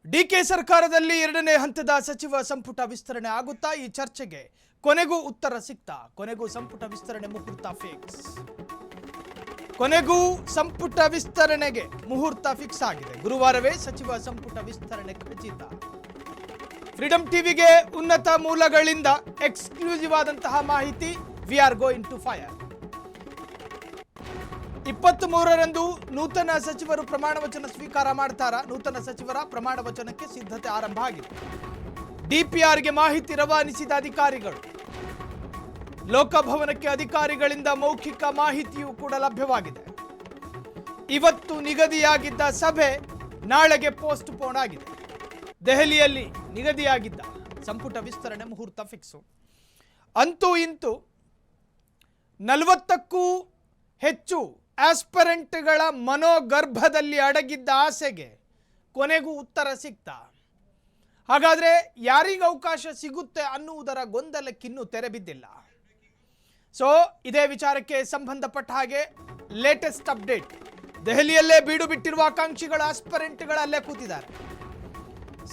DK ಸರ್ಕಾರದಲ್ಲಿ ಎರಡನೇ ಹಂತದ ಸಚಿವ ಸಂಪುಟ ವಿಸ್ತರಣೆ ಆಗುತ್ತಾ? ಈ ಚರ್ಚೆಗೆ ಕೊನೆಗೂ ಉತ್ತರ ಸಿಕ್ತಾ? ಕೊನೆಗೂ ಸಂಪುಟ ವಿಸ್ತರಣೆ ಮುಹೂರ್ತ ಫಿಕ್ಸ್. ಕೊನೆಗೂ ಸಂಪುಟ ವಿಸ್ತರಣೆಗೆ ಮುಹೂರ್ತ ಫಿಕ್ಸ್ ಆಗಿದೆ. ಗುರುವಾರವೇ ಸಚಿವ ಸಂಪುಟ ವಿಸ್ತರಣೆ ಖಚಿತ. ಫ್ರೀಡಂ ಟಿವಿಗೆ ಉನ್ನತ ಮೂಲಗಳಿಂದ ಎಕ್ಸ್ಕ್ಲೂಸಿವ್ ಆದಂತಹ ಮಾಹಿತಿ. We are going to fire. 23ರಂದು ನೂತನ ಸಚಿವರು ಪ್ರಮಾಣ ವಚನ ಸ್ವೀಕಾರ ಮಾಡ್ತಾರ. ನೂತನ ಸಚಿವರ ಪ್ರಮಾಣ ವಚನಕ್ಕೆ ಸಿದ್ಧತೆ ಆರಂಭ ಆಗಿದೆ. ಡಿಪಿಆರ್ಗೆ ಮಾಹಿತಿ ರವಾನಿಸಿದ ಅಧಿಕಾರಿಗಳು. ಲೋಕಭವನಕ್ಕೆ ಅಧಿಕಾರಿಗಳಿಂದ ಮೌಖಿಕ ಮಾಹಿತಿಯೂ ಕೂಡ ಲಭ್ಯವಾಗಿದೆ. ಇವತ್ತು ನಿಗದಿಯಾಗಿದ್ದ ಸಭೆ ನಾಳೆಗೆ ಪೋಸ್ಟ್ ಪೋನ್ ಆಗಿದೆ. ದೆಹಲಿಯಲ್ಲಿ ನಿಗದಿಯಾಗಿದ್ದ ಸಂಪುಟ ವಿಸ್ತರಣೆ ಮುಹೂರ್ತ ಫಿಕ್ಸು. ಅಂತೂ ಇಂತೂ 40ಕ್ಕೂ ಹೆಚ್ಚು ಆಸ್ಪರೆಂಟ್ಗಳ ಮನೋಗರ್ಭದಲ್ಲಿ ಅಡಗಿದ್ದ ಆಸೆಗೆ ಕೊನೆಗೂ ಉತ್ತರ ಸಿಗ್ತಾ? ಹಾಗಾದರೆ ಯಾರಿಗೆ ಅವಕಾಶ ಸಿಗುತ್ತೆ ಅನ್ನುವುದರ ಗೊಂದಲಕ್ಕಿನ್ನೂ ತೆರೆ ಬಿದ್ದಿಲ್ಲ. ಸೊ ಇದೇ ವಿಚಾರಕ್ಕೆ ಸಂಬಂಧಪಟ್ಟ ಹಾಗೆ ಲೇಟೆಸ್ಟ್ ಅಪ್ಡೇಟ್. ದೆಹಲಿಯಲ್ಲೇ ಬೀಡು ಬಿಟ್ಟಿರುವ ಆಕಾಂಕ್ಷಿಗಳ ಆಸ್ಪರೆಂಟ್ಗಳ ಅಲ್ಲೇ ಕೂತಿದ್ದಾರೆ.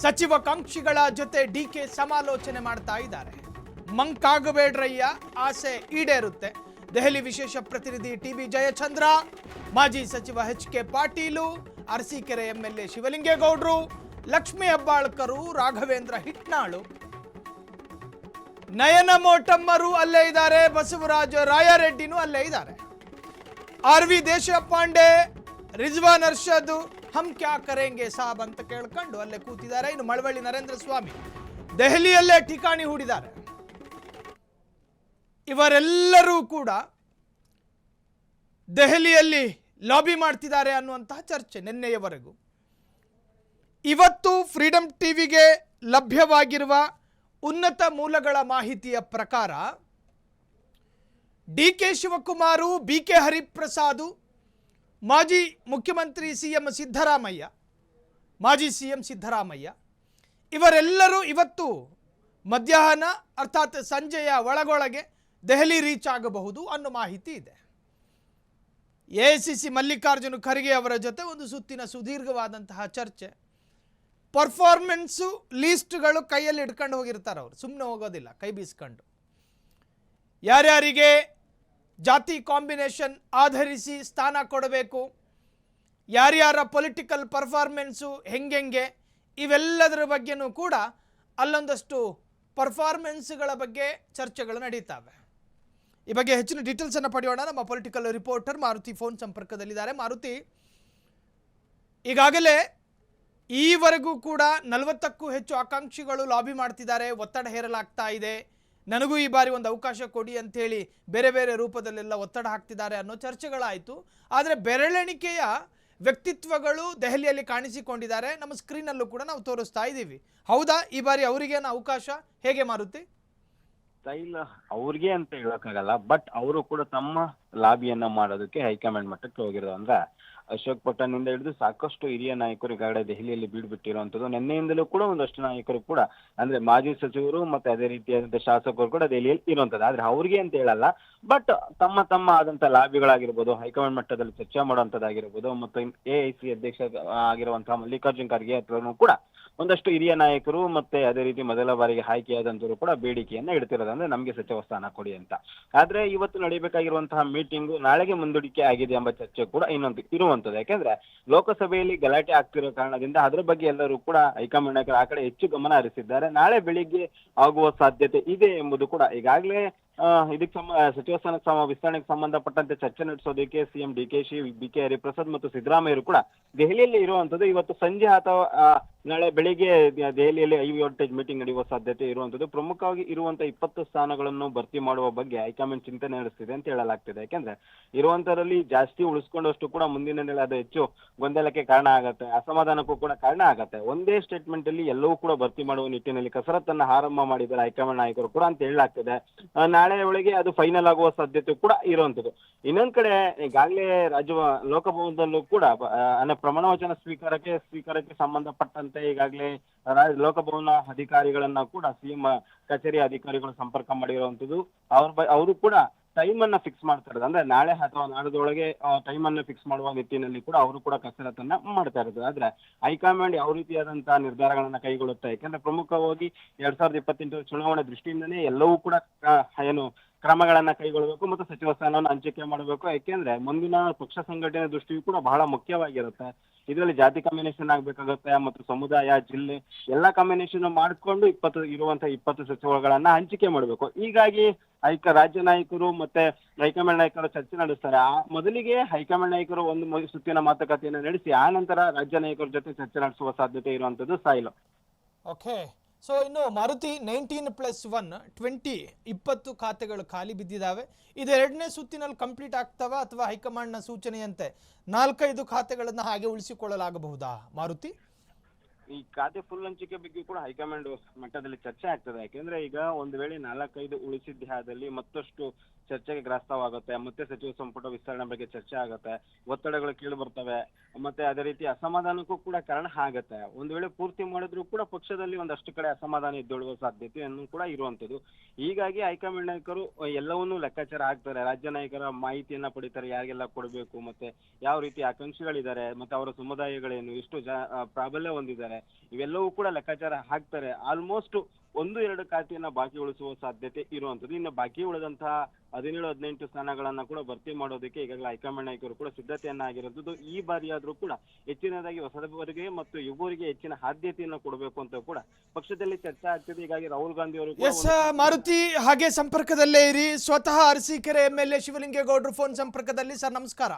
ಸಚಿವಾಕಾಂಕ್ಷಿಗಳ ಜೊತೆ ಡಿಕೆ ಸಮಾಲೋಚನೆ ಮಾಡ್ತಾ ಇದ್ದಾರೆ. ಮಂಕಾಗಬೇಡ್ರಯ್ಯ, ಆಸೆ ಈಡೇರುತ್ತೆ. ದೆಹಲಿ ವಿಶೇಷ ಪ್ರತಿನಿಧಿ ಟಿಬಿ ಜಯಚಂದ್ರ, ಮಾಜಿ ಸಚಿವ ಎಚ್.ಕೆ. ಪಾಟೀಲು, ಅರಸೀಕೆರೆ ಎಂಎಲ್ಎ ಶಿವಲಿಂಗೇಗೌಡರು, ಲಕ್ಷ್ಮೀ ಹೆಬ್ಬಾಳ್ಕರು, ರಾಘವೇಂದ್ರ ಹಿಟ್ನಾಳು, ನಯನ ಮೋಟಮ್ಮರು ಅಲ್ಲೇ ಇದ್ದಾರೆ. ಬಸವರಾಜ ರಾಯರೆಡ್ಡಿನೂ ಅಲ್ಲೇ ಇದ್ದಾರೆ. ಆರ್.ವಿ. ದೇಶಪಾಂಡೆ, ರಿಜ್ವಾನ್ ಅರ್ಷದ್ ಹಮ್ ಕ್ಯಾ ಕರೆಂಗೆ ಸಾಬ್ ಅಂತ ಕೇಳ್ಕೊಂಡು ಅಲ್ಲೇ ಕೂತಿದ್ದಾರೆ. ಇನ್ನು ಮಳವಳ್ಳಿ ನರೇಂದ್ರ ಸ್ವಾಮಿ ದೆಹಲಿಯಲ್ಲೇ ಠಿಕಾಣಿ ಹೂಡಿದ್ದಾರೆ. ಇವರೆಲ್ಲರೂ ಕೂಡ ದೆಹಲಿಯಲ್ಲಿ ಲಾಬಿ ಮಾಡ್ತಿದ್ದಾರೆ ಅನ್ನುವಂತಹ ಚರ್ಚೆ ನಿನ್ನೆಯವರೆಗೂ. ಇವತ್ತು ಫ್ರೀಡಂ ಟಿವಿಗೆ ಲಭ್ಯವಾಗಿರುವ ಉನ್ನತ ಮೂಲಗಳ ಮಾಹಿತಿಯ ಪ್ರಕಾರ ಡಿ.ಕೆ. ಶಿವಕುಮಾರು, ಬಿ.ಕೆ. ಹರಿಪ್ರಸಾದ್, ಮಾಜಿ ಮುಖ್ಯಮಂತ್ರಿ ಮಾಜಿ ಸಿಎಂ ಸಿದ್ದರಾಮಯ್ಯ ಇವರೆಲ್ಲರೂ ಇವತ್ತು ಮಧ್ಯಾಹ್ನ ಅರ್ಥಾತ್ ಸಂಜೆಯ ಒಳಗೊಳಗೆ ದೆಹಲಿ ರೀಚ್ ಆಗಬಹುದು ಅನ್ನೋ ಮಾಹಿತಿ ಇದೆ. ಎಐಸಿಸಿ ಮಲ್ಲಿಕಾರ್ಜುನ ಖರ್ಗೆ ಅವರ ಜೊತೆ ಒಂದು ಸುತ್ತಿನ ಸುದೀರ್ಘವಾದಂತಹ ಚರ್ಚೆ. ಪರ್ಫಾರ್ಮೆನ್ಸು ಲೀಸ್ಟ್ಗಳು ಕೈಯಲ್ಲಿ ಇಟ್ಕೊಂಡು ಹೋಗಿರ್ತಾರೆ. ಅವರು ಸುಮ್ಮನೆ ಹೋಗೋದಿಲ್ಲ, ಕೈ ಬೀಸ್ಕೊಂಡು. ಯಾರ್ಯಾರಿಗೆ ಜಾತಿ ಕಾಂಬಿನೇಷನ್ ಆಧರಿಸಿ ಸ್ಥಾನ ಕೊಡಬೇಕು, ಯಾರ್ಯಾರ ಪೊಲಿಟಿಕಲ್ ಪರ್ಫಾರ್ಮೆನ್ಸು ಹೆಂಗೆ, ಇವೆಲ್ಲದರ ಬಗ್ಗೆನೂ ಕೂಡ ಅಲ್ಲೊಂದಷ್ಟು ಪರ್ಫಾರ್ಮೆನ್ಸ್ಗಳ ಬಗ್ಗೆ ಚರ್ಚೆಗಳು ನಡೀತಾವೆ. ಈ ಬಗ್ಗೆ ಹೆಚ್ಚಿನ ಡೀಟೇಲ್ಸನ್ನು ಪಡೆಯೋಣ. ನಮ್ಮ ಪೊಲಿಟಿಕಲ್ ರಿಪೋರ್ಟರ್ ಮಾರುತಿ ಫೋನ್ ಸಂಪರ್ಕದಲ್ಲಿದ್ದಾರೆ. ಮಾರುತಿ, ಈಗಾಗಲೇ ಈವರೆಗೂ ಕೂಡ 40ಕ್ಕೂ ಹೆಚ್ಚು ಆಕಾಂಕ್ಷಿಗಳು ಲಾಬಿ ಮಾಡ್ತಿದ್ದಾರೆ, ಒತ್ತಡ ಹೇರಲಾಗ್ತಾ ಇದೆ, ನನಗೂ ಈ ಬಾರಿ ಒಂದು ಅವಕಾಶ ಕೊಡಿ ಅಂಥೇಳಿ ಬೇರೆ ಬೇರೆ ರೂಪದಲ್ಲೆಲ್ಲ ಒತ್ತಡ ಹಾಕ್ತಿದ್ದಾರೆ ಅನ್ನೋ ಚರ್ಚೆಗಳಾಯಿತು. ಆದರೆ ಬೆರಳೆಣಿಕೆಯ ವ್ಯಕ್ತಿತ್ವಗಳು ದೆಹಲಿಯಲ್ಲಿ ಕಾಣಿಸಿಕೊಂಡಿದ್ದಾರೆ. ನಮ್ಮ ಸ್ಕ್ರೀನಲ್ಲೂ ಕೂಡ ನಾವು ತೋರಿಸ್ತಾ ಇದ್ದೀವಿ. ಹೌದಾ, ಈ ಬಾರಿ ಅವರಿಗೇನು ಅವಕಾಶ? ಹೇಗೆ ಮಾರುತಿ? ಸ್ಟೈಲ್ ಅವ್ರಿಗೆ ಅಂತ ಹೇಳಕ್ಕಾಗಲ್ಲ, ಬಟ್ ಅವರು ಕೂಡ ತಮ್ಮ ಲಾಬಿಯನ್ನ ಮಾಡೋದಕ್ಕೆ ಹೈಕಮಾಂಡ್ ಮಟ್ಟಕ್ಕೆ ಹೋಗಿರೋದು. ಅಂದ್ರೆ ಅಶೋಕ್ ಪಟ್ಟಣಿಂದ ಹಿಡಿದು ಸಾಕಷ್ಟು ಹಿರಿಯ ನಾಯಕರು ಈಗಾಗಲೇ ದೆಹಲಿಯಲ್ಲಿ ಬೀಡು ಬಿಟ್ಟಿರುವಂತದ್ದು. ನಿನ್ನೆಯಿಂದಲೂ ಕೂಡ ಒಂದಷ್ಟು ನಾಯಕರು ಕೂಡ ಅಂದ್ರೆ ಮಾಜಿ ಸಚಿವರು ಮತ್ತೆ ಅದೇ ರೀತಿಯಾದಂತಹ ಶಾಸಕರು ಕೂಡ ದೆಹಲಿಯಲ್ಲಿ ಇರುವಂತದ್ದು. ಆದ್ರೆ ಅವ್ರಿಗೆ ಅಂತ ಹೇಳಲ್ಲ, ಬಟ್ ತಮ್ಮ ಆದಂತ ಲಾಬಿಗಳಾಗಿರ್ಬೋದು, ಹೈಕಮಾಂಡ್ ಮಟ್ಟದಲ್ಲಿ ಚರ್ಚೆ ಮಾಡುವಂತದ್ದಾಗಿರ್ಬೋದು, ಮತ್ತು ಎಐಸಿ ಅಧ್ಯಕ್ಷ ಆಗಿರುವಂತಹ ಮಲ್ಲಿಕಾರ್ಜುನ್ ಖರ್ಗೆ ಹತ್ರನೂ ಕೂಡ ಒಂದಷ್ಟು ಹಿರಿಯ ನಾಯಕರು ಮತ್ತೆ ಅದೇ ರೀತಿ ಮೊದಲ ಬಾರಿಗೆ ಆಯ್ಕೆಯಾದಂತವರು ಕೂಡ ಬೇಡಿಕೆಯನ್ನ ಇಡ್ತಿರೋದು, ಅಂದ್ರೆ ನಮ್ಗೆ ಸಚಿವ ಸ್ಥಾನ ಕೊಡಿ ಅಂತ. ಆದ್ರೆ ಇವತ್ತು ನಡೀಬೇಕಾಗಿರುವಂತಹ ಮೀಟಿಂಗು ನಾಳೆಗೆ ಮುಂದೂಡಿಕೆ ಆಗಿದೆ ಎಂಬ ಚರ್ಚೆ ಕೂಡ ಇನ್ನೊಂದು ಇರುವಂತದ್ದು. ಯಾಕೆಂದ್ರೆ ಲೋಕಸಭೆಯಲ್ಲಿ ಗಲಾಟೆ ಆಗ್ತಿರೋ ಕಾರಣದಿಂದ ಅದ್ರ ಬಗ್ಗೆ ಎಲ್ಲರೂ ಕೂಡ ಹೈಕಮಾಂಡ್ ನಾಯಕರು ಆ ಕಡೆ ಹೆಚ್ಚು ಗಮನ ಹರಿಸಿದ್ದಾರೆ. ನಾಳೆ ಬೆಳಿಗ್ಗೆ ಆಗುವ ಸಾಧ್ಯತೆ ಇದೆ ಎಂಬುದು ಕೂಡ ಈಗಾಗಲೇ ಇದಕ್ಕೆ ಸಚಿವ ಸ್ಥಾನ ವಿಸ್ತರಣೆಗೆ ಸಂಬಂಧಪಟ್ಟಂತೆ ಚರ್ಚೆ ನಡೆಸೋದಕ್ಕೆ ಸಿಎಂ ಡಿ.ಕೆ. ಬಿ.ಕೆ. ಹರಿಪ್ರಸಾದ್ ಮತ್ತು ಸಿದ್ದರಾಮಯ್ಯರು ಕೂಡ ದೆಹಲಿಯಲ್ಲಿ ಇರುವಂತದ್ದು. ಇವತ್ತು ಸಂಜೆ ಅಥವಾ ನಾಳೆ ಬೆಳಿಗ್ಗೆ ದೆಹಲಿಯಲ್ಲಿ ಹೈ ವೋಲ್ಟೇಜ್ ಮೀಟಿಂಗ್ ನಡೆಯುವ ಸಾಧ್ಯತೆ ಇರುವಂತದ್ದು. ಪ್ರಮುಖವಾಗಿ ಇರುವಂತಹ 20 ಸ್ಥಾನಗಳನ್ನು ಭರ್ತಿ ಮಾಡುವ ಬಗ್ಗೆ ಹೈಕಮಾಂಡ್ ಚಿಂತನೆ ನಡೆಸ್ತಿದೆ ಅಂತ ಹೇಳಲಾಗ್ತಿದೆ. ಯಾಕೆಂದ್ರೆ ಇರುವಂತರಲ್ಲಿ ಜಾಸ್ತಿ ಉಳಿಸ್ಕೊಂಡಷ್ಟು ಕೂಡ ಮುಂದಿನ ದಿನಗಳಲ್ಲಿ ಅದು ಹೆಚ್ಚು ಗೊಂದಲಕ್ಕೆ ಕಾರಣ ಆಗತ್ತೆ, ಅಸಮಾಧಾನಕ್ಕೂ ಕೂಡ ಕಾರಣ ಆಗತ್ತೆ. ಒಂದೇ ಸ್ಟೇಟ್ಮೆಂಟ್ ಅಲ್ಲಿ ಎಲ್ಲವೂ ಕೂಡ ಭರ್ತಿ ಮಾಡುವ ನಿಟ್ಟಿನಲ್ಲಿ ಕಸರತ್ತನ್ನ ಆರಂಭ ಮಾಡಿದ್ದಾರೆ ಹೈಕಮಾಂಡ್ ನಾಯಕರು ಕೂಡ ಅಂತ ಹೇಳಲಾಗ್ತಿದೆ. ನಾಳೆ ಒಳಗೆ ಅದು ಫೈನಲ್ ಆಗುವ ಸಾಧ್ಯತೆ ಕೂಡ ಇರುವಂತದ್ದು. ಇನ್ನೊಂದ್ ಕಡೆ ಈಗಾಗಲೇ ಲೋಕಭವನದಲ್ಲೂ ಕೂಡ ಪ್ರಮಾಣ ವಚನ ಸ್ವೀಕಾರಕ್ಕೆ ಸಂಬಂಧಪಟ್ಟಂತೆ ಈಗಾಗಲೇ ಲೋಕಭವನ ಅಧಿಕಾರಿಗಳನ್ನ ಕೂಡ ಸಿಎಂ ಕಚೇರಿ ಅಧಿಕಾರಿಗಳು ಸಂಪರ್ಕ ಮಾಡಿರುವಂತದ್ದು. ಅವರು ಕೂಡ ಟೈಮ್ ಅನ್ನ ಫಿಕ್ಸ್ ಮಾಡ್ತಾ ಇರೋದು. ಅಂದ್ರೆ ನಾಳೆ ಅಥವಾ ನಾಡದೊಳಗೆ ಟೈಮ್ ಅನ್ನ ಫಿಕ್ಸ್ ಮಾಡುವ ನಿಟ್ಟಿನಲ್ಲಿ ಕೂಡ ಅವರು ಕೂಡ ಕಸರತ್ತನ್ನ ಮಾಡ್ತಾ ಇರೋದು. ಆದ್ರೆ ಹೈಕಮಾಂಡ್ ಯಾವ ರೀತಿಯಾದಂತಹ ನಿರ್ಧಾರಗಳನ್ನ ಕೈಗೊಳ್ಳುತ್ತೆ, ಯಾಕಂದ್ರೆ ಪ್ರಮುಖವಾಗಿ 2028 ಚುನಾವಣೆ ದೃಷ್ಟಿಯಿಂದನೇ ಎಲ್ಲವೂ ಕೂಡ ಏನು ಕ್ರಮಗಳನ್ನ ಕೈಗೊಳ್ಳಬೇಕು ಮತ್ತು ಸಚಿವ ಸ್ಥಾನವನ್ನು ಹಂಚಿಕೆ ಮಾಡಬೇಕು. ಯಾಕೆಂದ್ರೆ ಮುಂದಿನ ಪಕ್ಷ ಸಂಘಟನೆ ದೃಷ್ಟಿಯೂ ಕೂಡ ಬಹಳ ಮುಖ್ಯವಾಗಿರುತ್ತೆ. ಇದರಲ್ಲಿ ಜಾತಿ ಕಾಂಬಿನೇಷನ್ ಆಗ್ಬೇಕಾಗುತ್ತೆ ಮತ್ತು ಸಮುದಾಯ, ಜಿಲ್ಲೆ ಎಲ್ಲಾ ಕಾಂಬಿನೇಷನ್ ಮಾಡಿಕೊಂಡು 20 ಸಚಿವರುಗಳನ್ನ ಹಂಚಿಕೆ ಮಾಡಬೇಕು. ಹೀಗಾಗಿ ರಾಜ್ಯ ನಾಯಕರು ಮತ್ತೆ ಹೈಕಮಾಂಡ್ ನಾಯಕರು ಚರ್ಚೆ ನಡೆಸ್ತಾರೆ. ಮೊದಲಿಗೆ ಹೈಕಮಾಂಡ್ ನಾಯಕರು ಒಂದು ಸುತ್ತಿನ ಮಾತುಕತೆಯನ್ನು ನಡೆಸಿ ಆ ನಂತರ ರಾಜ್ಯ ನಾಯಕರ ಜೊತೆ ಚರ್ಚೆ ನಡೆಸುವ ಸಾಧ್ಯತೆ ಇರುವಂತದ್ದು ಸಾಯಿಲು. ಓಕೆ, ಸೊ ಇನ್ನು ಮಾರುತಿ 19+1 20 ಖಾತೆಗಳು ಖಾಲಿ ಬಿದ್ದಿದ್ದಾವೆ. ಇದು ಎರಡನೇ ಸುತ್ತಿನಲ್ಲಿ ಕಂಪ್ಲೀಟ್ ಆಗ್ತವಾ ಅಥವಾ ಹೈಕಮಾಂಡ್ನ ಸೂಚನೆಯಂತೆ 4-5 ಖಾತೆಗಳನ್ನು ಹಾಗೆ ಉಳಿಸಿಕೊಳ್ಳಲಾಗಬಹುದಾ ಮಾರುತಿ? ಈ ಖಾತೆ ಫುಲ್ ಹಂಚಿಕೆ ಬಗ್ಗೆ ಕೂಡ ಹೈಕಮಾಂಡ್ ಮಟ್ಟದಲ್ಲಿ ಚರ್ಚೆ ಆಗ್ತದೆ. ಯಾಕೆಂದ್ರೆ ಈಗ ಒಂದು ವೇಳೆ 4-5 ಉಳಿಸಿದ್ದೇ ಆದಲ್ಲಿ ಮತ್ತಷ್ಟು ಚರ್ಚೆಗೆ ಗ್ರಾಸವಾಗುತ್ತೆ. ಮತ್ತೆ ಸಚಿವ ಸಂಪುಟ ವಿಸ್ತರಣೆ ಬಗ್ಗೆ ಚರ್ಚೆ ಆಗುತ್ತೆ, ಒತ್ತಡಗಳು ಕೇಳಿ ಬರ್ತವೆ, ಮತ್ತೆ ಅದೇ ರೀತಿ ಅಸಮಾಧಾನಕ್ಕೂ ಕೂಡ ಕಾರಣ ಆಗತ್ತೆ. ಒಂದು ವೇಳೆ ಪೂರ್ತಿ ಮಾಡಿದ್ರು ಕೂಡ ಪಕ್ಷದಲ್ಲಿ ಒಂದಷ್ಟು ಕಡೆ ಅಸಮಾಧಾನ ಎದ್ದೇಳುವ ಸಾಧ್ಯತೆಯನ್ನು ಕೂಡ ಇರುವಂತದ್ದು. ಹೀಗಾಗಿ ಹೈಕಮಾಂಡ್ ನಾಯಕರು ಎಲ್ಲವನ್ನೂ ಲೆಕ್ಕಾಚಾರ ಹಾಕ್ತಾರೆ. ರಾಜ್ಯ ನಾಯಕರ ಮಾಹಿತಿಯನ್ನ ಪಡಿತಾರೆ, ಯಾರಿಗೆಲ್ಲ ಕೊಡಬೇಕು, ಮತ್ತೆ ಯಾವ ರೀತಿ ಆಕಾಂಕ್ಷಿಗಳಿದ್ದಾರೆ, ಮತ್ತೆ ಅವರ ಸಮುದಾಯಗಳೇನು, ಎಷ್ಟು ಪ್ರಾಬಲ್ಯ ಹೊಂದಿದ್ದಾರೆ, ಇವೆಲ್ಲವೂ ಕೂಡ ಲೆಕ್ಕಾಚಾರ ಹಾಕ್ತಾರೆ. ಆಲ್ಮೋಸ್ಟ್ 1-2 ಖಾತೆಯನ್ನ ಬಾಕಿ ಉಳಿಸುವ ಸಾಧ್ಯತೆ ಇರುವಂತದ್ದು. ಇನ್ನು ಬಾಕಿ ಉಳಿದಂತಹ 17-18 ಸ್ಥಾನಗಳನ್ನ ಕೂಡ ಭರ್ತಿ ಮಾಡೋದಕ್ಕೆ ಈಗಾಗಲೇ ಹೈಕಮಾಂಡ್ ನಾಯಕರು ಕೂಡ ಸಿದ್ಧತೆಯನ್ನ ಆಗಿರುವಂತದ್ದು. ಈ ಬಾರಿ ಆದ್ರೂ ಕೂಡ ಹೆಚ್ಚಿನದಾಗಿ ಹೊಸಬರಿಗೆ ಮತ್ತು ಯುವರಿಗೆ ಹೆಚ್ಚಿನ ಆದ್ಯತೆಯನ್ನು ಕೊಡಬೇಕು ಅಂತ ಕೂಡ ಪಕ್ಷದಲ್ಲಿ ಚರ್ಚೆ ಆಗ್ತಿದೆ. ಹೀಗಾಗಿ ರಾಹುಲ್ ಗಾಂಧಿ ಅವರು ಮಾರುತಿ ಹಾಗೆ ಸಂಪರ್ಕದಲ್ಲೇ ಇರಿ. ಸ್ವತಃ ಅರಸೀಕೆರೆ MLA ಶಿವಲಿಂಗೇಗೌಡರು ಫೋನ್ ಸಂಪರ್ಕದಲ್ಲಿ. ಸರ್ ನಮಸ್ಕಾರ.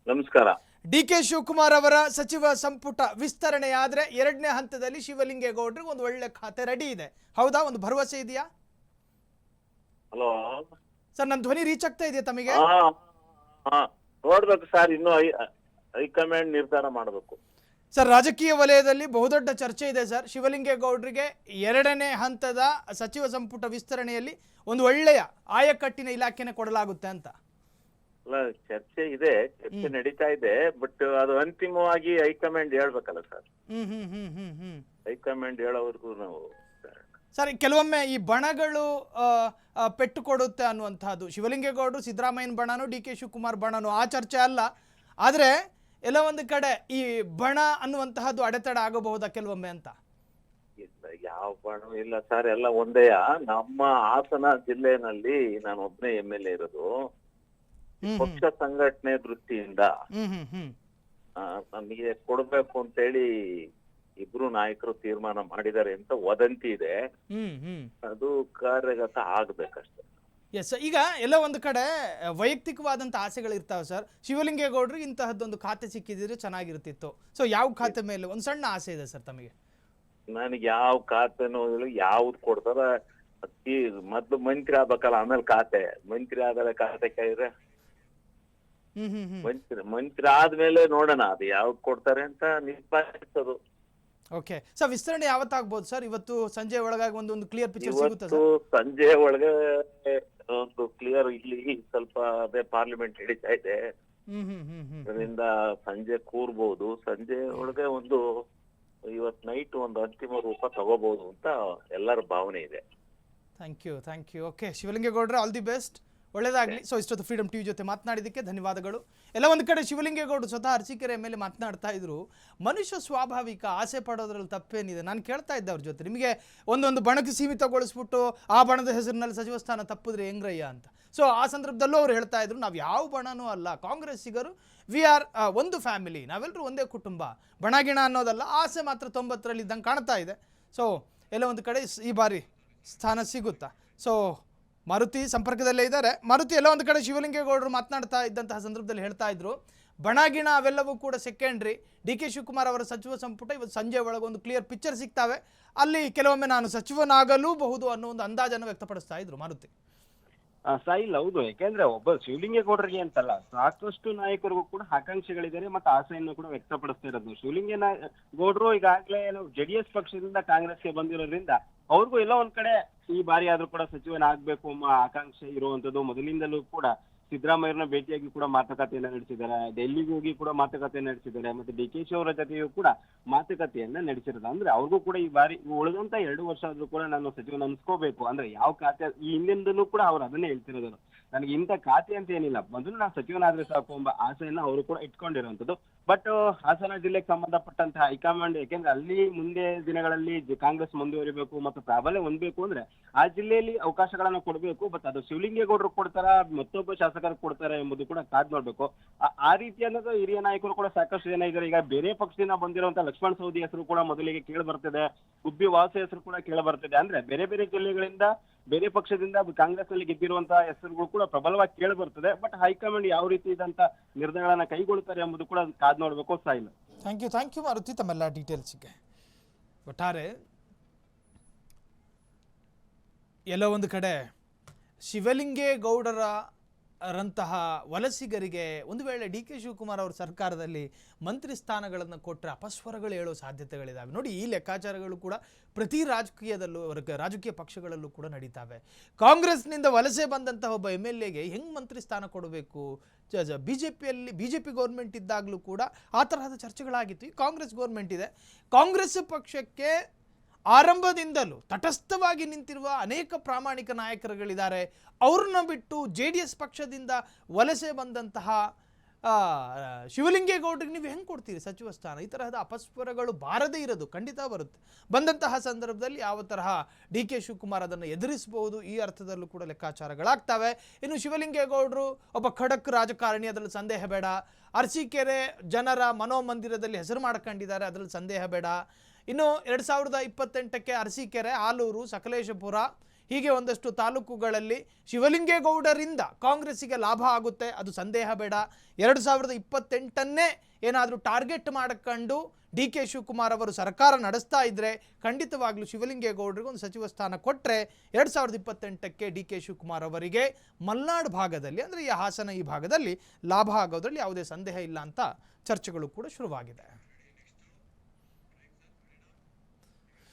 ನಮಸ್ಕಾರ. DK ಶಿವಕುಮಾರ್ ಅವರ ಸಚಿವ ಸಂಪುಟ ವಿಸ್ತರಣೆಯಾದ್ರೆ ಎರಡನೇ ಹಂತದಲ್ಲಿ ಶಿವಲಿಂಗೇಗೌಡರಿಗೆ ಒಂದು ಒಳ್ಳೆ ಖಾತೆ ರೆಡಿ ಇದೆ, ಹೌದಾ? ಒಂದು ಭರವಸೆ ಇದೆಯಾ? ಹಲೋ ಸರ್, ನನ್ನ ಧ್ವನಿ ರೀಚ್ ಆಗ್ತಾ ಇದೆಯಾ ತಮಗೆ? ನೋಡ್ಬೇಕು ಸರ್, ಇನ್ನು ಹೈಕಮಾಂಡ್ ನಿರ್ಧಾರ ಮಾಡಬೇಕು ಸರ್. ರಾಜಕೀಯ ವಲಯದಲ್ಲಿ ಬಹುದೊಡ್ಡ ಚರ್ಚೆ ಇದೆ ಸರ್, ಶಿವಲಿಂಗೇಗೌಡರಿಗೆ ಎರಡನೇ ಹಂತದ ಸಚಿವ ಸಂಪುಟ ವಿಸ್ತರಣೆಯಲ್ಲಿ ಒಂದು ಒಳ್ಳೆಯ ಆಯಕಟ್ಟಿನ ಇಲಾಖೆನೆ ಕೊಡಲಾಗುತ್ತೆ ಅಂತ. ಅಲ್ಲ, ಚರ್ಚೆ ಇದೆ, ಚರ್ಚೆ ನಡೀತಾ ಇದೆ. ಬಟ್ ಅದು ಅಂತಿಮವಾಗಿ ಹೈಕಮಾಂಡ್ ಹೇಳ್ಬೇಕಲ್ಲ ಸರ್. ಹೈಕಮಾಂಡ್ ಹೇಳೋವರೆಗೂ ನಾವು ಸರ್, ಕೆಲವೊಮ್ಮೆ ಈ ಬಣಗಳು ಪೆಟ್ಟು ಕೊಡುತ್ತೆ ಅನ್ನುವಂತಹದ್ದು. ಶಿವಲಿಂಗೇಗೌಡರು ಸಿದ್ದರಾಮಯ್ಯನ ಬಣನೋ DK ಶಿವಕುಮಾರ್ ಬಣನೋ ಆ ಚರ್ಚೆ ಅಲ್ಲ, ಆದ್ರೆ ಎಲ್ಲ ಒಂದು ಕಡೆ ಈ ಬಣ ಅನ್ನುವಂತಹದ್ದು ಅಡೆತಡೆ ಆಗಬಹುದಾ ಕೆಲವೊಮ್ಮೆ ಅಂತ? ಇಲ್ಲ, ಯಾವ ಬಣ ಇಲ್ಲ ಸರ್, ಎಲ್ಲ ಒಂದೇ. ನಮ್ಮ ಹಾಸನ ಜಿಲ್ಲೆನಲ್ಲಿ ನಾನು ಒಬ್ಬನೇ MLA ಇರೋದು. ಪಕ್ಷ ಸಂಘಟನೆ ದೃಷ್ಟಿಯಿಂದ ನಮಗೆ ಕೊಡ್ಬೇಕು ಅಂತ ಹೇಳಿ ಇಬ್ರು ನಾಯಕರು ತೀರ್ಮಾನ ಮಾಡಿದ್ದಾರೆ ಅಂತ ವದಂತಿ ಇದೆ. ಅದು ಕಾರ್ಯಗತ ಆಗ್ಬೇಕಷ್ಟೇ. ಎಸ್, ಈಗ ಎಲ್ಲ ಒಂದು ಕಡೆ ವೈಯಕ್ತಿಕವಾದಂಥ ಆಸೆಗಳು ಇರ್ತಾವೆ ಸರ್. ಶಿವಲಿಂಗೇಗೌಡರಿಗೆ ಇಂತಹದ್ದೊಂದು ಖಾತೆ ಸಿಕ್ಕಿದ್ರೆ ಚೆನ್ನಾಗಿರ್ತಿತ್ತು. ಸೊ ಯಾವ ಖಾತೆ ಮೇಲೆ ಒಂದು ಸಣ್ಣ ಆಸೆ ಇದೆ ಸರ್ ತಮಗೆ? ನನಗೆ ಯಾವ ಖಾತೆನೂ ಯಾವ್ದು ಕೊಡ್ತಾರ, ಮೊದ್ಲು ಮಂತ್ರಿ ಆಗ್ಬೇಕಲ್ಲ, ಆಮೇಲೆ ಖಾತೆ. ಮಂತ್ರಿ ಆದ್ರೆ ಖಾತೆ ಕೇಳಿದ್ರೆ ಮಂತ್ರಿ ಆದ್ಮೇಲೆ ನೋಡೋಣ ಅದು ಯಾವ್ದು ಕೊಡ್ತಾರೆ ಅಂತ ನಿಭಾಯಿಸೋದು. ಓಕೆ ಸರ್, ವಿಸ್ತರಣೆ ಯಾವತ್ತಾಗ್ಬೋದು ಸರ್? ಇವತ್ತು ಸಂಜೆ ಒಳಗಾಗಿ ಒಂದು ಕ್ಲಿಯರ್ ಪಿಕ್ಚರ್ ಸಿಗುತ್ತೆ ಸರ್? ಸಂಜೆ ಒಳಗೆ ಒಂದು ಕ್ಲಿಯರ್. ಇಲ್ಲಿ ಸ್ವಲ್ಪ ಅದೇ ಪಾರ್ಲಿಮೆಂಟ್ ನಡೀತಾ ಇದೆ, ಅದರಿಂದ ಸಂಜೆ ಕೂರ್ಬಹುದು. ಸಂಜೆ ಒಳಗೆ ಇವತ್ತು ನೈಟ್ ಒಂದು ಅಂತಿಮ ರೂಪ ತಗೋಬಹುದು ಅಂತ ಎಲ್ಲರ ಭಾವನೆ ಇದೆ. Thank you. ಓಕೆ ಶಿವಲಿಂಗೇಗೌಡ್ರೆ, ಆಲ್ ದಿ ಬೆಸ್ಟ್, ಒಳ್ಳೆಯದಾಗಲಿ. ಸೊ ಇಷ್ಟೊತ್ತು ಫ್ರೀಡಮ್ ಟಿವಿ ಜೊತೆ ಮಾತನಾಡಿದ್ದಕ್ಕೆ ಧನ್ಯವಾದಗಳು. ಎಲ್ಲ ಒಂದು ಕಡೆ ಶಿವಲಿಂಗೇಗೌಡರು ಸ್ವತಃ ಅರಸೀಕೆರೆ ಮೇಲೆ ಮಾತನಾಡ್ತಾ ಇದ್ರು. ಮನುಷ್ಯ ಸ್ವಾಭಾವಿಕ, ಆಸೆ ಪಡೋದ್ರಲ್ಲಿ ತಪ್ಪೇನಿದೆ. ನಾನು ಕೇಳ್ತಾ ಇದ್ದೆ ಅವ್ರ ಜೊತೆ, ನಿಮಗೆ ಒಂದೊಂದು ಬಣಕ್ಕೆ ಸೀಮಿತಗೊಳಿಸ್ಬಿಟ್ಟು ಆ ಬಣದ ಹೆಸರಿನಲ್ಲಿ ಸಚಿವ ಸ್ಥಾನ ತಪ್ಪಿದ್ರೆ ಹೆಂಗ್ರಯ್ಯ ಅಂತ. ಸೊ ಆ ಸಂದರ್ಭದಲ್ಲೂ ಅವ್ರು ಹೇಳ್ತಾ ಇದ್ರು, ನಾವು ಯಾವ ಬಣನೂ ಅಲ್ಲ, ಕಾಂಗ್ರೆಸ್ಸಿಗರು ವಿ ಆರ್ ಒಂದು ಫ್ಯಾಮಿಲಿ, ನಾವೆಲ್ಲರೂ ಒಂದೇ ಕುಟುಂಬ, ಬಣಗಿಣ ಅನ್ನೋದಲ್ಲ. ಆಸೆ ಮಾತ್ರ 90ರಲ್ಲಿ ಇದ್ದಂಗೆ ಕಾಣ್ತಾ ಇದೆ. ಸೊ ಎಲ್ಲ ಒಂದು ಕಡೆ ಈ ಬಾರಿ ಸ್ಥಾನ ಸಿಗುತ್ತಾ? ಸೊ ಮಾರುತಿ ಸಂಪರ್ಕದಲ್ಲೇ ಇದ್ದಾರೆ. ಮಾರುತಿ, ಎಲ್ಲ ಒಂದು ಕಡೆ ಶಿವಲಿಂಗೇಗೌಡರು ಮಾತನಾಡ್ತಾ ಇದ್ದಂತಹ ಸಂದರ್ಭದಲ್ಲಿ ಹೇಳ್ತಾ ಇದ್ರು, ಬಣಗಿಣ ಅವೆಲ್ಲವೂ ಕೂಡ ಸೆಕೆಂಡ್ರಿ. DK ಶಿವಕುಮಾರ್ ಅವರ ಸಚಿವ ಸಂಪುಟ ಇವತ್ತು ಸಂಜೆ ಒಳಗೆ ಒಂದು ಕ್ಲಿಯರ್ ಪಿಕ್ಚರ್ ಸಿಗ್ತಾವೆ, ಅಲ್ಲಿ ಕೆಲವೊಮ್ಮೆ ನಾನು ಸಚಿವನಾಗಲೂಬಹುದು ಅನ್ನೋ ಒಂದು ಅಂದಾಜನ್ನು ವ್ಯಕ್ತಪಡಿಸ್ತಾ ಇದ್ರು ಮಾರುತಿ. ಸಾಯಿಲ್, ಹೌದು. ಯಾಕೆಂದ್ರೆ ಒಬ್ಬ ಶಿವಲಿಂಗೇಗೌಡರಿಗೆ ಅಂತಲ್ಲ, ಸಾಕಷ್ಟು ನಾಯಕರಿಗೂ ಕೂಡ ಆಕಾಂಕ್ಷೆಗಳಿದ್ದಾರೆ ಮತ್ತೆ ಆಸೆಯನ್ನು ಕೂಡ ವ್ಯಕ್ತಪಡಿಸ್ತಾ ಇರೋದು. ಶಿವಲಿಂಗೇಗೌಡರು ಈಗಾಗಲೇ JDS ಪಕ್ಷದಿಂದ ಕಾಂಗ್ರೆಸ್ಗೆ ಬಂದಿರೋದ್ರಿಂದ ಅವ್ರಿಗೂ ಎಲ್ಲ ಒಂದ್ ಕಡೆ ಈ ಬಾರಿ ಆದ್ರೂ ಕೂಡ ಸಚಿವನಾಗ್ಬೇಕು ಎಂಬ ಆಕಾಂಕ್ಷೆ ಇರುವಂತದ್ದು. ಮೊದಲಿಂದಲೂ ಕೂಡ ಸಿದ್ದರಾಮಯ್ಯರನ್ನ ಭೇಟಿಯಾಗಿ ಕೂಡ ಮಾತುಕತೆಯನ್ನ ನಡೆಸಿದ್ದಾರೆ, ಡೆಲ್ಲಿಗೆ ಹೋಗಿ ಕೂಡ ಮಾತುಕತೆಯನ್ನ ನಡೆಸಿದ್ದಾರೆ, ಮತ್ತೆ DK ಅವರ ಜೊತೆಯೂ ಕೂಡ ಮಾತುಕತೆಯನ್ನ ನಡೆಸಿರೋದು. ಅಂದ್ರೆ ಅವ್ರಿಗೂ ಕೂಡ ಈ ಬಾರಿ ಉಳಿದಂತ 2 ವರ್ಷ ಆದ್ರೂ ಕೂಡ ನಾನು ಸಚಿವನ ಅನ್ಸ್ಕೋಬೇಕು, ಅಂದ್ರೆ ಯಾವ ಖಾತೆ ಈ ಹಿಂದಿಂದಲೂ ಕೂಡ ಅವ್ರು ಅದನ್ನೇ ಹೇಳ್ತಿರೋದು. ನನಗೆ ಇಂಥ ಖಾತೆ ಅಂತ ಏನಿಲ್ಲ, ಮೊದಲು ನಾನು ಸಚಿವನಾದ್ರೆ ಸಾಕು ಎಂಬ ಆಸೆಯನ್ನ ಅವರು ಕೂಡ ಇಟ್ಕೊಂಡಿರುವಂತದ್ದು. ಬಟ್ ಹಾಸನ ಜಿಲ್ಲೆಗೆ ಸಂಬಂಧಪಟ್ಟಂತಹ ಹೈಕಮಾಂಡ್, ಯಾಕೆಂದ್ರೆ ಅಲ್ಲಿ ಮುಂದೆ ದಿನಗಳಲ್ಲಿ ಕಾಂಗ್ರೆಸ್ ಮುಂದುವರಿಬೇಕು ಮತ್ತು ಪ್ರಾಬಲ್ಯ ಹೊಂದಬೇಕು ಅಂದ್ರೆ ಆ ಜಿಲ್ಲೆಯಲ್ಲಿ ಅವಕಾಶಗಳನ್ನ ಕೊಡಬೇಕು. ಬಟ್ ಅದು ಶಿವಲಿಂಗೇಗೌಡರು ಕೊಡ್ತಾರ, ಮತ್ತೊಬ್ಬ ಶಾಸಕರು ಕೊಡ್ತಾರೆ ಎಂಬುದು ಕೂಡ ಕಾದ್ ನೋಡ್ಬೇಕು. ಆ ರೀತಿ ಅನ್ನೋದು ಹಿರಿಯ ನಾಯಕರು ಕೂಡ ಸಾಕಷ್ಟು ಜನ ಇದ್ದಾರೆ. ಈಗ ಬೇರೆ ಪಕ್ಷದಿಂದ ಬಂದಿರುವಂತಹ ಲಕ್ಷ್ಮಣ್ ಸವದಿ ಹೆಸರು ಕೂಡ ಮೊದಲಿಗೆ ಕೇಳಿ ಬರ್ತಿದೆ, ಗುಬ್ಬಿ ವಾಸು ಹೆಸರು ಕೂಡ ಕೇಳಿ ಬರ್ತಿದೆ. ಅಂದ್ರೆ ಬೇರೆ ಬೇರೆ ಜಿಲ್ಲೆಗಳಿಂದ, ಬೇರೆ ಪಕ್ಷದಿಂದ ಕಾಂಗ್ರೆಸ್ ನಲ್ಲಿ ಗೆದ್ದಿರುವಂತಹ ಹೆಸರುಗಳು ಕೂಡ ಪ್ರಬಲವಾಗಿ ಕೇಳಿ ಬರ್ತದೆ. ಬಟ್ ಹೈಕಮಾಂಡ್ ಯಾವ ರೀತಿ ಇದಂತ ನಿರ್ಣಯಗಳನ್ನ ಕೈಗೊಳ್ಳುತ್ತಾರೆ ಎಂಬುದು ಕೂಡ ಕಾದ್ ನೋಡ್ಬೇಕು. ಸಾಯಿಲ್, ಥ್ಯಾಂಕ್ ಯು ಮಾರುತಿ ತಮ್ಮೆಲ್ಲ ಡೀಟೇಲ್ಸ್ಗೆ. ಒಟ್ಟಾರೆ ಎಲ್ಲೋ ಒಂದು ಕಡೆ ಶಿವಲಿಂಗೇಗೌಡರಂತಹ ವಲಸಿಗರಿಗೆ ಒಂದು ವೇಳೆ ಡಿ ಕೆ ಶಿವಕುಮಾರ್ ಅವರ ಸರ್ಕಾರದಲ್ಲಿ ಮಂತ್ರಿ ಸ್ಥಾನಗಳನ್ನು ಕೊಟ್ಟರೆ ಅಪಸ್ವರಗಳು ಹೇಳೋ ಸಾಧ್ಯತೆಗಳಿದ್ದಾವೆ. ನೋಡಿ, ಈ ಲೆಕ್ಕಾಚಾರಗಳು ಕೂಡ ಪ್ರತಿ ರಾಜಕೀಯದಲ್ಲೂ, ರಾಜಕೀಯ ಪಕ್ಷಗಳಲ್ಲೂ ಕೂಡ ನಡೀತಾವೆ. ಕಾಂಗ್ರೆಸ್ನಿಂದ ವಲಸೆ ಬಂದಂತಹ ಒಬ್ಬ MLAಗೆ ಹೆಂಗೆ ಮಂತ್ರಿ ಸ್ಥಾನ ಕೊಡಬೇಕು? ಬಿ ಜೆ ಪಿ ಗೌರ್ಮೆಂಟ್ ಇದ್ದಾಗಲೂ ಕೂಡ ಆ ತರಹದ ಚರ್ಚೆಗಳಾಗಿತ್ತು. ಈ ಕಾಂಗ್ರೆಸ್ ಗೌರ್ಮೆಂಟ್ ಇದೆ. ಕಾಂಗ್ರೆಸ್ ಪಕ್ಷಕ್ಕೆ ಆರಂಭದಿಂದಲೂ ತಟಸ್ಥವಾಗಿ ನಿಂತಿರುವ ಅನೇಕ ಪ್ರಾಮಾಣಿಕ ನಾಯಕರುಗಳಿದ್ದಾರೆ. ಅವ್ರನ್ನ ಬಿಟ್ಟು JDS ಪಕ್ಷದಿಂದ ವಲಸೆ ಬಂದಂತಹ ಶಿವಲಿಂಗೇಗೌಡರಿಗೆ ನೀವು ಹೆಂಗೆ ಕೊಡ್ತೀರಿ ಸಚಿವ ಸ್ಥಾನ? ಈ ತರಹದ ಅಪಸ್ವರಗಳು ಬಾರದೇ ಇರೋದು ಖಂಡಿತ ಬರುತ್ತೆ. ಬಂದಂತಹ ಸಂದರ್ಭದಲ್ಲಿ ಯಾವ ತರಹ ಡಿ ಕೆ ಶಿವಕುಮಾರ್ ಅದನ್ನು ಎದುರಿಸಬಹುದು, ಈ ಅರ್ಥದಲ್ಲೂ ಕೂಡ ಲೆಕ್ಕಾಚಾರಗಳಾಗ್ತವೆ. ಇನ್ನು ಶಿವಲಿಂಗೇಗೌಡರು ಒಬ್ಬ ಖಡಕ್ ರಾಜಕಾರಣಿ, ಅದರಲ್ಲಿ ಸಂದೇಹ ಬೇಡ. ಅರಸೀಕೆರೆ ಜನರ ಮನೋಮಂದಿರದಲ್ಲಿ ಹೆಸರು ಮಾಡ್ಕೊಂಡಿದ್ದಾರೆ, ಅದರಲ್ಲಿ ಸಂದೇಹ ಬೇಡ. ಇನ್ನು 2028ಕ್ಕೆ ಅರಸೀಕೆರೆ, ಆಲೂರು, ಸಕಲೇಶಪುರ ಹೀಗೆ ಒಂದಷ್ಟು ತಾಲೂಕುಗಳಲ್ಲಿ ಶಿವಲಿಂಗೇಗೌಡರಿಂದ ಕಾಂಗ್ರೆಸ್ಸಿಗೆ ಲಾಭ ಆಗುತ್ತೆ, ಅದು ಸಂದೇಹ ಬೇಡ. 2028ನ್ನೇ ಏನಾದರೂ ಟಾರ್ಗೆಟ್ ಮಾಡಿಕೊಂಡು ಡಿ ಕೆ ಶಿವಕುಮಾರ್ ಅವರು ಸರ್ಕಾರ ನಡೆಸ್ತಾ ಇದ್ದರೆ ಖಂಡಿತವಾಗ್ಲೂ ಶಿವಲಿಂಗೇಗೌಡರಿಗೆ ಒಂದು ಸಚಿವ ಸ್ಥಾನ ಕೊಟ್ಟರೆ 2028ಕ್ಕೆ ಡಿ ಕೆ ಶಿವಕುಮಾರ್ ಅವರಿಗೆ ಮಲ್ನಾಡು ಭಾಗದಲ್ಲಿ, ಅಂದರೆ ಈ ಹಾಸನ ಈ ಭಾಗದಲ್ಲಿ ಲಾಭ ಆಗೋದ್ರಲ್ಲಿ ಯಾವುದೇ ಸಂದೇಹ ಇಲ್ಲ ಅಂತ ಚರ್ಚೆಗಳು ಕೂಡ ಶುರುವಾಗಿದೆ.